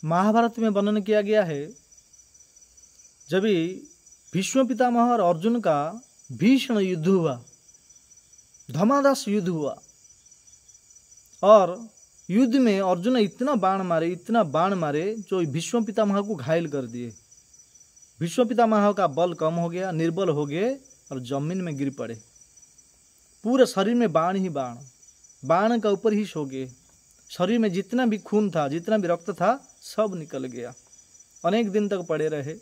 महाभारत में वर्णन किया गया है, जब भीष्म पितामह और अर्जुन का भीषण युद्ध हुआ, धमाधस युद्ध हुआ, और युद्ध में अर्जुन इतना बाण मारे जो भीष्म पितामह को घायल कर दिए। भीष्म पितामह का बल कम हो गया, निर्बल हो गए और जमीन में गिर पड़े। पूरे शरीर में बाण ही बाण, बाण का ऊपर ही सो गए। शरीर में जितना भी खून था, जितना भी रक्त था, सब निकल गया। अनेक दिन तक पड़े रहे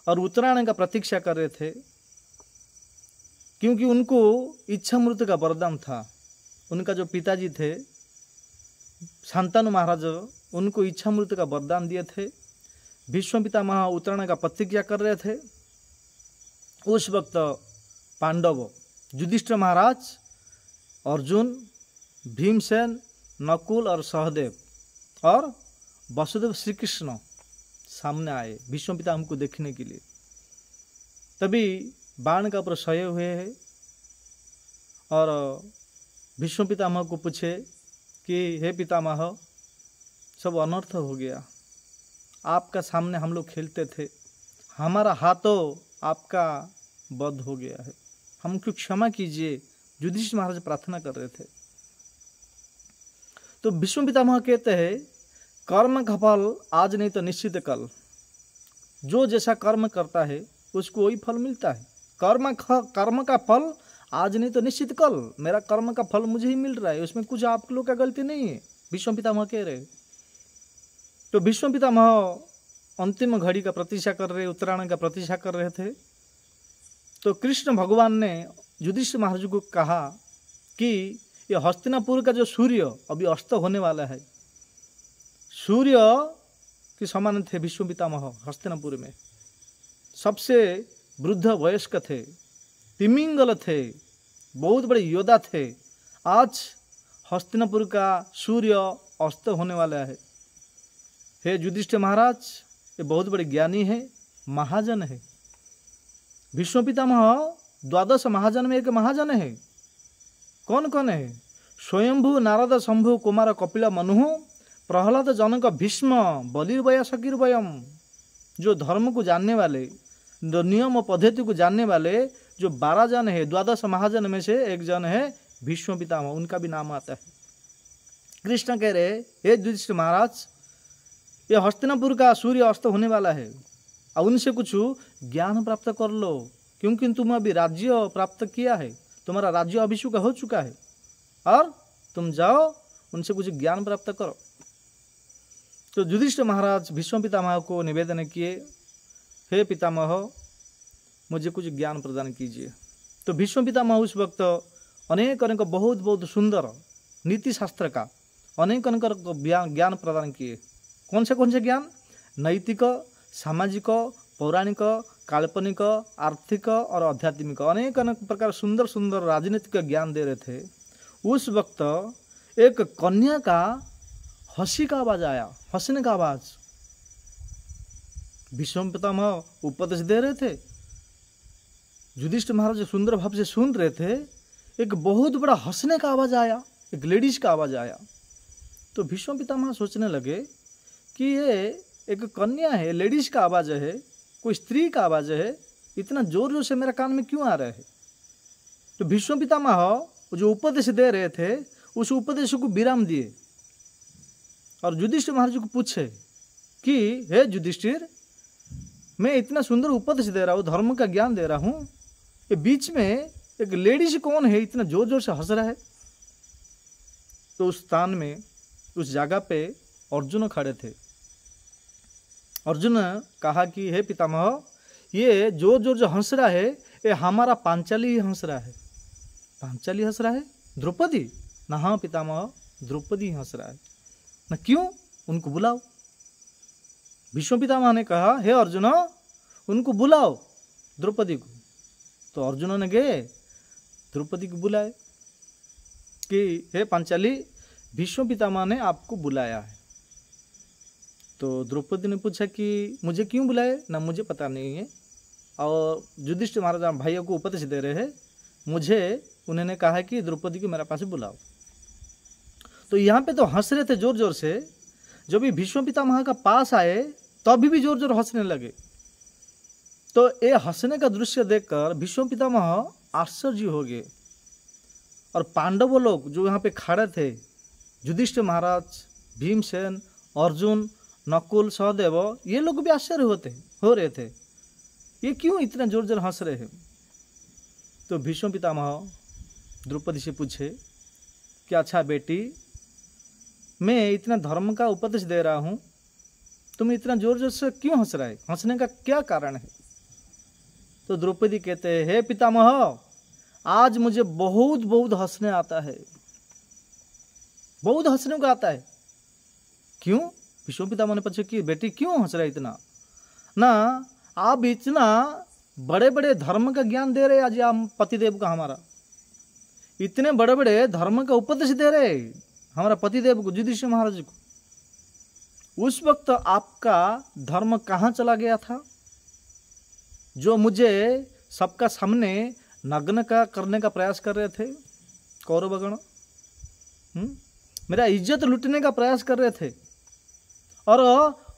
और उत्तरायण का प्रतीक्षा कर रहे थे, क्योंकि उनको इच्छा मृत्यु का वरदान था। उनका जो पिताजी थे शांतनु महाराज, उनको इच्छा मृत्यु का वरदान दिए थे। भीष्म पितामह उत्तरायण का प्रतीक्षा कर रहे थे। उस वक्त पांडव, युधिष्ठिर महाराज, अर्जुन, भीमसेन, नकुल और सहदेव और वसुदेव श्री कृष्ण सामने आए भीष्म पितामह को देखने के लिए। तभी बाण का ऊपर सोए हुए हैं और भीष्म पितामह को पूछे कि हे पितामह, सब अनर्थ हो गया। आपका सामने हम लोग खेलते थे, हमारा हाथों आपका वध हो गया है, हमको क्षमा कीजिए। युधिष्ठिर महाराज प्रार्थना कर रहे थे। तो भीष्म पितामह कहते हैं, कर्म का फल आज नहीं तो निश्चित कल। जो जैसा कर्म करता है उसको वही फल मिलता है। कर्म का फल आज नहीं तो निश्चित कल। मेरा कर्म का फल मुझे ही मिल रहा है, उसमें कुछ आप लोग का गलती नहीं है, भीष्म पितामह कह रहे। तो भीष्म पितामह अंतिम घड़ी का प्रतीक्षा कर रहे, उत्तरायण का प्रतीक्षा कर रहे थे। तो कृष्ण भगवान ने युधिष्ठिर महाराज को कहा कि ये हस्तिनापुर का जो सूर्य अभी अस्त होने वाला है, सूर्य के समान थे भीष्म पितामह। हस्तिनापुर में सबसे वृद्ध वयस्क थे, तिमिंगल थे, बहुत बड़े योद्धा थे। आज हस्तिनापुर का सूर्य अस्त होने वाला है। हे युधिष्ठिर महाराज, ये बहुत बड़े ज्ञानी है, महाजन है। भीष्म पितामह 12 महाजन में एक महाजन है। कौन कौन है? स्वयंभू, नारद, शंभु, कुमार, कपिल, मनु, प्रहलाद, जनक, भीष्म, बलिर्वया, सकीर्वयम। जो धर्म को जानने वाले, जो नियम और पद्धति को जानने वाले, जो 12 जन है, 12 महाजन में से एक जन है भीष्म पितामह, उनका भी नाम आता है। कृष्ण कह रहे, हे युधिष्ठिर महाराज, ये हस्तिनापुर का सूर्य अस्त होने वाला है और उनसे कुछ ज्ञान प्राप्त कर लो, क्योंकि तुम अभी राज्य प्राप्त किया है, तुम्हारा राज्य अभिषेक हो चुका है, और तुम जाओ उनसे कुछ ज्ञान प्राप्त करो। तो युधिष्ठिर महाराज भीष्म पितामह को निवेदन किए, हे पितामह, मुझे कुछ ज्ञान प्रदान कीजिए। तो भीष्म पितामह उस वक्त अनेक बहुत बहुत सुंदर नीति शास्त्र का अनेक ज्ञान प्रदान किए। कौन से ज्ञान? नैतिक, सामाजिक, पौराणिक, काल्पनिक, आर्थिक और आध्यात्मिक अनेक प्रकार सुंदर सुंदर राजनीतिक ज्ञान दे रहे थे। उस वक्त एक कन्या का हंसी का आवाज आया, हंसने का आवाज। भीष्म पितामह उपदेश दे रहे थे, युधिष्ठिर महाराज सुंदर भाव से सुन रहे थे। एक बहुत बड़ा हंसने का आवाज आया, एक लेडीज का आवाज आया। तो भीष्म पितामह सोचने लगे कि ये एक कन्या है, लेडीज का आवाज है, कोई स्त्री का आवाज है, इतना जोर जोर से मेरे कान में क्यों आ रहा है? तो भीष्म पितामह जो उपदेश दे रहे थे उस उपदेश को विराम दिए और युधिष्ठिर महाराज को पूछे कि हे युधिष्ठिर, मैं इतना सुंदर उपदेश दे रहा हूँ, धर्म का ज्ञान दे रहा हूँ, ये बीच में एक लेडीज कौन है, इतना जोर जोर से हंस रहा है? तो उस स्थान में, उस जगह पे अर्जुन खड़े थे। अर्जुन कहा कि हे पितामह, ये जोर जोर जो हंस रहा है, ये हमारा पांचाली ही हंस रहा है। पांचाली हंस रहा है? द्रौपदी? ना, हाँ पितामह, द्रौपदी हंस रहा है ना। क्यों? उनको बुलाओ। भीष्म पितामह ने कहा, हे अर्जुन, उनको बुलाओ, द्रौपदी को। तो अर्जुन ने गए, द्रौपदी को बुलाए कि हे पांचाली, भीष्म पितामह ने आपको बुलाया है। तो द्रौपदी ने पूछा कि मुझे क्यों बुलाए? ना, मुझे पता नहीं है, और युधिष्ठिर महाराज भाइयों को उपदेश दे रहे हैं, मुझे उन्होंने कहा कि द्रौपदी को मेरे पास बुलाओ। तो यहाँ पे तो हंस रहे थे जोर जोर से, जब भी भीष्म पितामह का पास आए तभी भी जोर जोर हंसने लगे। तो ये हंसने का दृश्य देखकर भीष्म पितामह आश्चर्य हो गए। और पांडव लोग जो यहाँ पे खड़े थे, युधिष्ठिर महाराज, भीमसेन, अर्जुन, नकुल, सहदेव, ये लोग भी आश्चर्य हो रहे थे, ये क्यों इतना जोर जोर हंस रहे हैं। तो भीष्म पितामह द्रौपदी से पूछे कि अच्छा बेटी, मैं इतना धर्म का उपदेश दे रहा हूँ, तुम इतना जोर जोर से क्यों हंस रहे, हंसने का क्या कारण है। तो द्रौपदी कहते हैं, हे पितामह, आज मुझे बहुत बहुत हंसने आता है, बहुत हंसने को आता है। क्यों? भीष्म पितामह ने पूछा कि बेटी क्यों हंस रहे इतना ना, आप इतना बड़े बड़े धर्म का ज्ञान दे रहे आज आप पतिदेव का, हमारा इतने बड़े बड़े धर्म का उपदेश दे रहे हमारा पतिदेव को, युधिष्ठिर महाराज को। उस वक्त आपका धर्म कहाँ चला गया था जो मुझे सबका सामने नग्न का करने का प्रयास कर रहे थे, कौरवगण मेरा इज्जत लूटने का प्रयास कर रहे थे। और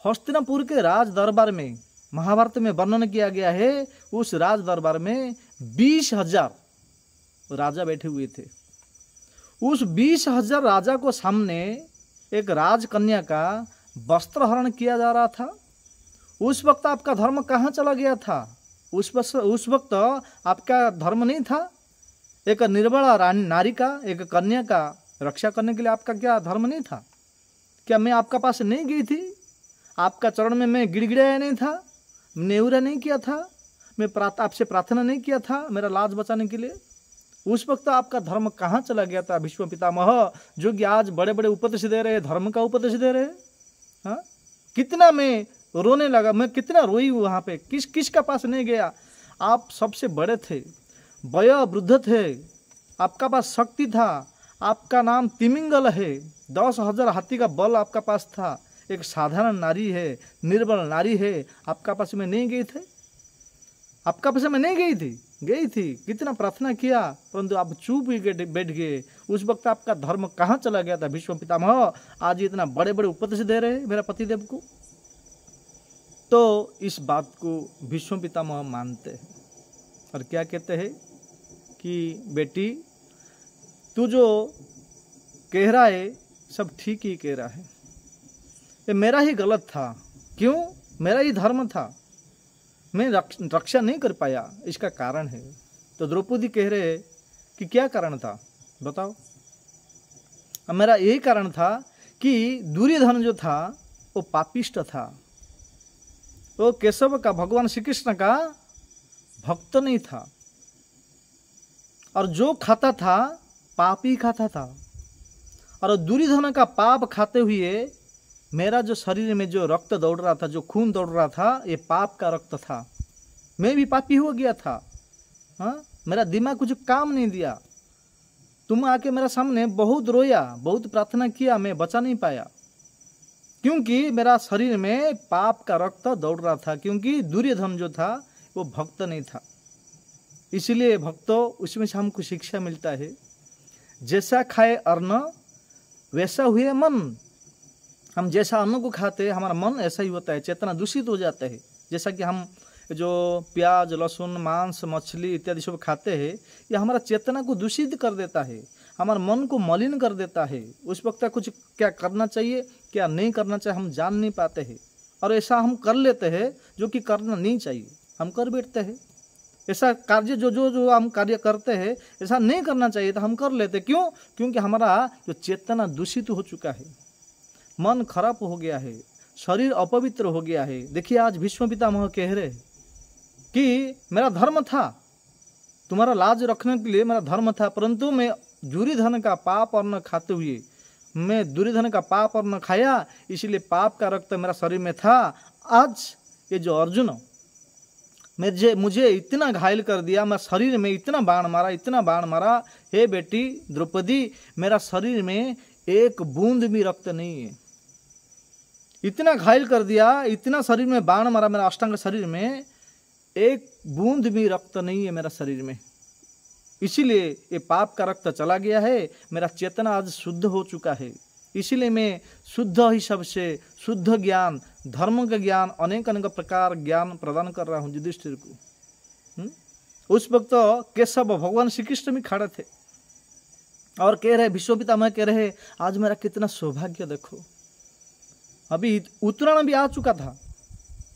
हस्तिनापुर के राज दरबार में, महाभारत में वर्णन किया गया है, उस राज दरबार में 20,000 राजा बैठे हुए थे। उस 20,000 राजा को सामने एक राजकन्या का वस्त्र हरण किया जा रहा था। उस वक्त आपका धर्म कहाँ चला गया था? उस वक्त आपका धर्म नहीं था? एक निर्बला नारी का, एक कन्या का रक्षा करने के लिए आपका क्या धर्म नहीं था? क्या मैं आपका पास नहीं गई थी? आपका चरण में मैं गिड़गिड़ाया नहीं था? नेवरा नहीं किया था? मैं आपसे प्रार्थना नहीं किया था मेरा लाज बचाने के लिए? उस वक्त आपका धर्म कहाँ चला गया था भीष्म पितामह, जो कि आज बड़े बड़े उपदेश दे रहे, धर्म का उपदेश दे रहे? हाँ, कितना मैं रोने लगा, मैं कितना रोई वहाँ पे, किसका पास नहीं गया। आप सबसे बड़े थे, वय वृद्ध थे, आपका पास शक्ति था, आपका नाम तिमिंगल है, 10,000 हाथी का बल आपका पास था, एक साधारण नारी है, निर्बल नारी है, आपका पास में नहीं गए थे? आपका पास में नहीं गई थी, कितना प्रार्थना किया, परंतु आप चुप ही बैठ गए। उस वक्त आपका धर्म कहाँ चला गया था भीष्म पितामह? आज इतना बड़े बड़े उपदेश दे रहे मेरा पतिदेव को। तो इस बात को भीष्म पितामह मानते हैं और क्या कहते हैं कि बेटी, तू जो कह रहा है सब ठीक ही कह रहा है, ये मेरा ही गलत था। क्यों? मेरा ही धर्म था, मैं रक्षा नहीं कर पाया, इसका कारण है। तो द्रौपदी कह रहे कि क्या कारण था बताओ। अब मेरा यही कारण था कि दुर्योधन जो था वो पापिष्ट था, वो केशव का, भगवान श्री कृष्ण का भक्त नहीं था, और जो खाता था पाप ही खाता था। और दुर्योधन का पाप खाते हुए मेरा जो शरीर में जो रक्त दौड़ रहा था, जो खून दौड़ रहा था, ये पाप का रक्त था। मैं भी पापी हो गया था। हाँ, मेरा दिमाग कुछ काम नहीं दिया। तुम आके मेरा सामने बहुत रोया, बहुत प्रार्थना किया, मैं बचा नहीं पाया, क्योंकि मेरा शरीर में पाप का रक्त दौड़ रहा था, क्योंकि दुर्योधन जो था वो भक्त नहीं था। इसलिए भक्तों, उसमें से हमको शिक्षा मिलता है, जैसा खाए अन्न वैसा हुए मन। हम जैसा अन्न को खाते हैं हमारा मन ऐसा ही होता है, चेतना दूषित हो जाता है। जैसा कि हम जो प्याज, लहसुन, मांस, मछली इत्यादि सब खाते हैं, ये हमारा चेतना को दूषित कर देता है, हमारे मन को मलिन कर देता है। उस वक्त कुछ क्या करना चाहिए, क्या नहीं करना चाहिए, हम जान नहीं पाते हैं, और ऐसा हम कर लेते हैं जो कि करना नहीं चाहिए, हम कर बैठते हैं। ऐसा कार्य जो हम कार्य करते हैं ऐसा नहीं करना चाहिए तो हम कर लेते। क्यों? क्योंकि हमारा जो चेतना दूषित हो चुका है, मन खराब हो गया है, शरीर अपवित्र हो गया है। देखिए आज भीष्म पितामह कह रहे कि मेरा धर्म था, तुम्हारा लाज रखने के लिए मेरा धर्म था, परंतु मैं दुर्योधन का पाप अन्न खाते हुए, मैं दुर्योधन का पाप अन्न खाया, इसलिए पाप का रक्त मेरा शरीर में था। आज ये जो अर्जुन मुझे इतना घायल कर दिया, मैं शरीर में इतना बाण मारा। हे बेटी द्रौपदी, मेरा शरीर में एक बूंद भी रक्त नहीं है, इतना घायल कर दिया, इतना शरीर में बाण मारा, मेरा अष्टांग शरीर में एक बूंद भी रक्त नहीं है मेरा शरीर में। इसीलिए ये पाप का रक्त चला गया है, मेरा चेतना आज शुद्ध हो चुका है। इसीलिए मैं शुद्ध ही सबसे शुद्ध ज्ञान, धर्म का ज्ञान, अनेक अनेक प्रकार ज्ञान प्रदान कर रहा हूँ युधिष्ठिर को। उस वक्त केशव भगवान श्री कृष्ण भी खड़े थे और कह रहे, विश्व पितामह कह रहे, आज मेरा कितना सौभाग्य देखो। अभी उत्तरायण भी आ चुका था,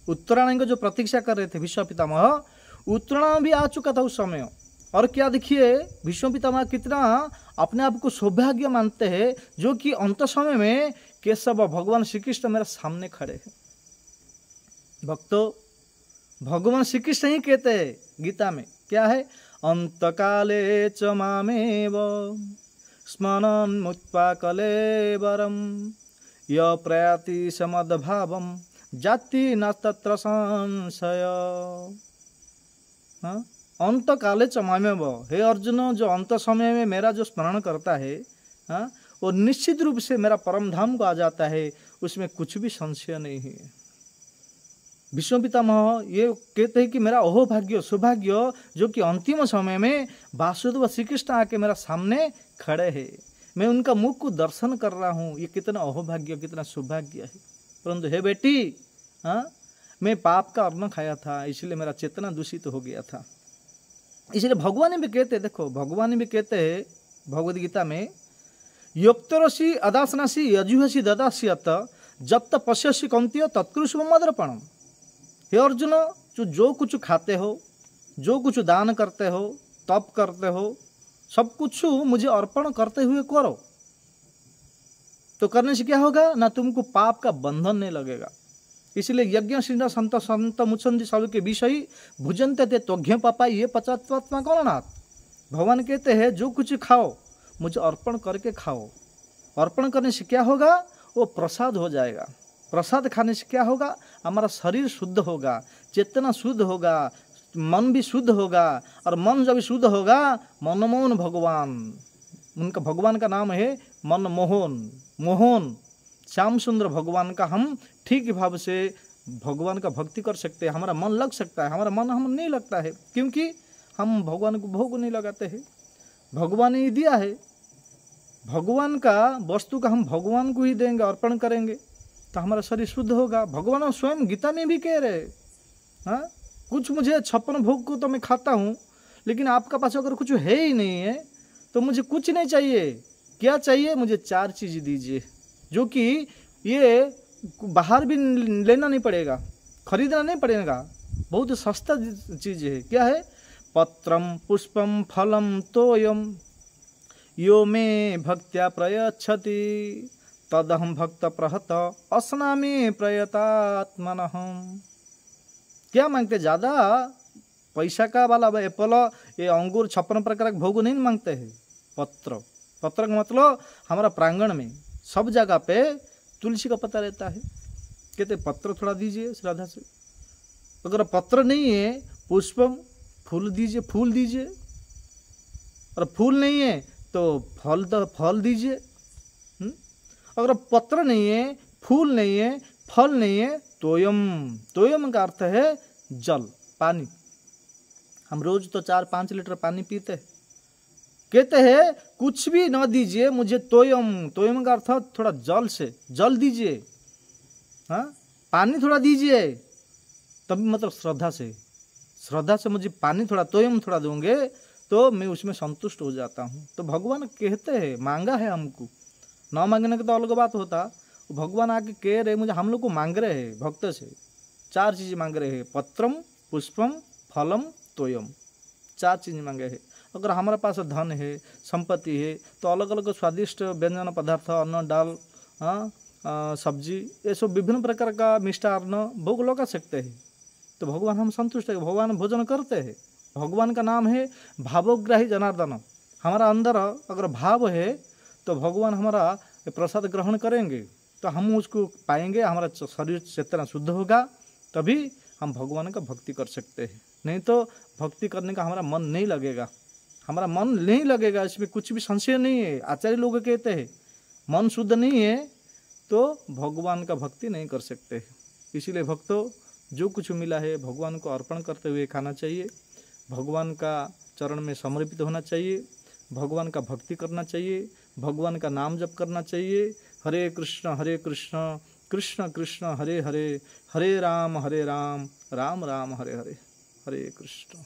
उत्तरायण को जो प्रतीक्षा कर रहे थे विश्व पितामह, उत्तरायण भी आ चुका था उस समय। और क्या देखिए विश्व पितामह कितना अपने आप को सौभाग्य मानते हैं, जो कि अंत समय में केशव भगवान श्री कृष्ण मेरे सामने खड़े हैं। भक्तों, भगवान श्री कृष्ण ही कहते हैं गीता में, क्या है, अंतकाले च मामेव स्मरन् मुक्त्वा कलेवरम य प्रयाति समद्भावम जाति न तत्र संशय। अंत काले चमामेव, हे अर्जुन, जो अंत समय में मेरा जो स्मरण करता है वो निश्चित रूप से मेरा परम धाम को आ जाता है, उसमें कुछ भी संशय नहीं है। विष्णु पितामह ये कहते हैं कि मेरा अहोभाग्य सौभाग्य, जो कि अंतिम समय में वासुदेव श्री कृष्ण आके मेरा सामने खड़े हैं, मैं उनका मुख को दर्शन कर रहा हूँ, ये कितना अहोभाग्य, कितना सौभाग्य है। परंतु हे बेटी, मैं पाप का अन्न खाया था, इसलिए मेरा चेतना दूषित हो गया था। इसलिए भगवान भी कहते, देखो भगवान भी कहते हैं भगवद गीता में, योक्तरसी अदासनासी यजुहसी ददास्यत जब पश्यसी कौंतेय तत्कृष्ण मदर्पणम। हे अर्जुन, जो कुछ खाते हो, जो कुछ दान करते हो, तप करते हो, सब कुछ मुझे अर्पण करते हुए करो। तो करने से क्या होगा ना, तुमको पाप का बंधन नहीं लगेगा। इसलिए यज्ञ सिंह संत संत मुचंदी सब के विषय भुजनते थे त्वघ्य पापा ये पचात्मा कौनाथ। भगवान कहते हैं जो कुछ खाओ मुझे अर्पण करके खाओ। अर्पण करने से क्या होगा, वो प्रसाद हो जाएगा। प्रसाद खाने से क्या होगा, हमारा शरीर शुद्ध होगा, चेतना शुद्ध होगा, मन भी शुद्ध होगा। और मन जब शुद्ध होगा, मनमोहन भगवान, उनका भगवान का नाम है मनमोहन, मोहन श्याम सुंदर भगवान का हम ठीक भाव से भगवान का भक्ति कर सकते हैं। हमारा मन लग सकता है, हमारा मन हम नहीं लगता है, क्योंकि हम भगवान को भोग नहीं लगाते हैं। भगवान ने दिया है, भगवान का वस्तु का हम भगवान को ही देंगे, अर्पण करेंगे, तो हमारा शरीर शुद्ध होगा। भगवान स्वयं गीता में भी कह रहे, हाँ, कुछ मुझे 56 भोग को तो मैं खाता हूँ, लेकिन आपका पास अगर कुछ है ही नहीं है तो मुझे कुछ नहीं चाहिए। क्या चाहिए, मुझे 4 चीज़ दीजिए, जो कि ये बाहर भी लेना नहीं पड़ेगा, खरीदना नहीं पड़ेगा, बहुत सस्ता चीज़ है। क्या है, पत्रम पुष्पम फलम तोयम यो मे भक्त्या प्रयच्छति तदहम भक्त प्रहत अस्नामी प्रयतात्मनः। क्या मांगते, ज़्यादा पैसा का वाला एप्पल, ये अंगूर 56 प्रकार के भोग नहीं मांगते हैं। पत्र, पत्र का मतलब हमारा प्रांगण में सब जगह पे तुलसी का पत्ता रहता है, कहते पत्र थोड़ा दीजिए श्रद्धा से। अगर पत्र नहीं है, पुष्पम फूल दीजिए, फूल दीजिए, और फूल नहीं है तो फल दीजिए। अगर पत्र नहीं है, फूल नहीं है, फल नहीं है, तोयम, तोयम का अर्थ है जल, पानी। हम रोज तो 4-5 लीटर पानी पीते हैं। कहते हैं कुछ भी न दीजिए मुझे, तोयम, तोयम का अर्थ थोड़ा जल से, जल दीजिए, हाँ, पानी थोड़ा दीजिए, तभी मतलब श्रद्धा से, श्रद्धा से मुझे पानी थोड़ा, तोयम थोड़ा दोगे तो मैं उसमें संतुष्ट हो जाता हूँ। तो भगवान कहते हैं, मांगा है हमको, ना मांगने का तो अलग बात होता। भगवान आके कह रहे, मुझे हम लोग को मांग रहे हैं, भक्त से 4 चीज़ मांग रहे हैं, पत्रम पुष्पम फलम तोयम, 4 चीज़ मांगे हैं। अगर हमारे पास धन है, संपत्ति है, तो अलग अलग स्वादिष्ट व्यंजन पदार्थ, अन्न दाल, सब्जी, ये सब विभिन्न प्रकार का मिष्टान्न भोग लगा सकते हैं। तो भगवान हम संतुष्ट है, भगवान भोजन करते हैं। भगवान का नाम है भावग्राही जनार्दन। हमारा अंदर अगर भाव है तो भगवान हमारा प्रसाद ग्रहण करेंगे, तो हम उसको पाएंगे, हमारा शरीर चेतना शुद्ध होगा, तभी हम भगवान का भक्ति कर सकते हैं। नहीं तो भक्ति करने का हमारा मन नहीं लगेगा, हमारा मन नहीं लगेगा, इसमें कुछ भी संशय नहीं है। आचार्य लोग कहते हैं मन शुद्ध नहीं है तो भगवान का भक्ति नहीं कर सकते। इसीलिए भक्तों, जो कुछ मिला है भगवान को अर्पण करते हुए खाना चाहिए, भगवान का चरण में समर्पित होना चाहिए, भगवान का भक्ति करना चाहिए, भगवान का नाम जप करना चाहिए, हरे कृष्ण कृष्ण कृष्ण हरे हरे, हरे राम राम राम हरे हरे। हरे कृष्ण।